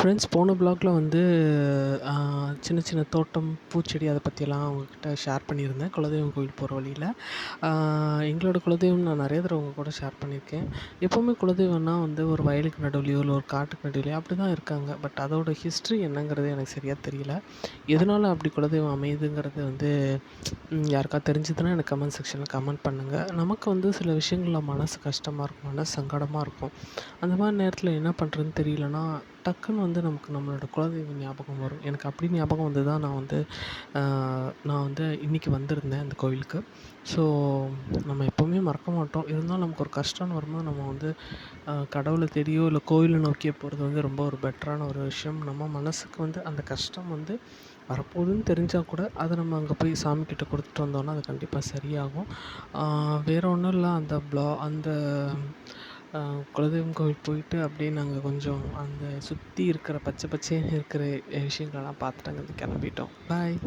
Friends போன ப்ளாக்ல வந்து ஆ, சின்ன சின்ன தோட்டம், பூச்செடி அத பத்தியெல்லாம் உங்ககிட்ட ஷேர் பண்ணியிருந்தேன். குலதெய்வம் கோவில் போற வழியில. ஆ, எங்களோட குலதெய்வம் நான் நெறைய தடவ உங்க கூட ஷேர் பண்ணியிருக்கேன். எப்பவுமே குலதெய்வம்னா வந்து ஒரு வயலுக்கு நடுவுலயோ, இல்ல ஒரு காட்டுக்கு நடுவுலயோ அப்படிதான் இருக்காங்க. பட் அதோட ஹிஸ்ட்ரி என்னங்கிறது எனக்கு சரியா தெரியல. எதனால அப்படி குலதெய்வம் அமையுதுங்கிறது வந்து யாருக்காவது தெரிஞ்சதுன்னா எனக்கு கமெண்ட் செக்ஷன்ல கமெண்ட் பண்ணுங்க. நமக்கு வந்து சில விஷயங்கள்ல மனசு கஷ்டமா இருக்கும், மனசு சங்கடமா இருக்கும். அந்த மாரி நேரத்தில என்ன பண்ணுறதுன்னு தெரியலன்னா, டக்குன்னு வந்து நமக்கு நம்மளோட குலதெய்வம் ஞாபகம் வரும். எனக்கு அப்படி ஞாபகம் வந்து தான் அ நான் வந்து இன்னைக்கு வந்திருந்தேன் அந்த கோவிலுக்கு. ஸோ நம்ம எப்பவுமே மறக்க மாட்டோம். இருந்தாலும் நமக்கு ஒரு கஷ்டம்னு வரும்போது நம்ம வந்து கடவுள தேடியோ, இல்ல கோயில நோக்கியோ போறது வந்து ரொம்ப ஒரு பெட்டரான ஒரு விஷயம். நம்ம மனசுக்கு வந்து அந்த கஷ்டம் வந்து வரப்போகுதுன்னு தெரிஞ்சா கூட, அத நம்ம அங்க போய் சாமிகிட்ட குடுத்துட்டு வந்தோம்னா, அது கண்டிப்பா சரியாகும். ஆ வேற ஒண்ணும் இல்ல. அந்த அ குலதெய்வம் கோவில் போயிட்டு அப்படியே நாங்க கொஞ்சம் அந்த சுத்தி இருக்கிற பச்சை பச்சேன்னு இருக்கிற விஷயங்களெல்லாம் பார்த்துட்டு அங்கேருந்து கிளம்பிட்டோம். பாய்.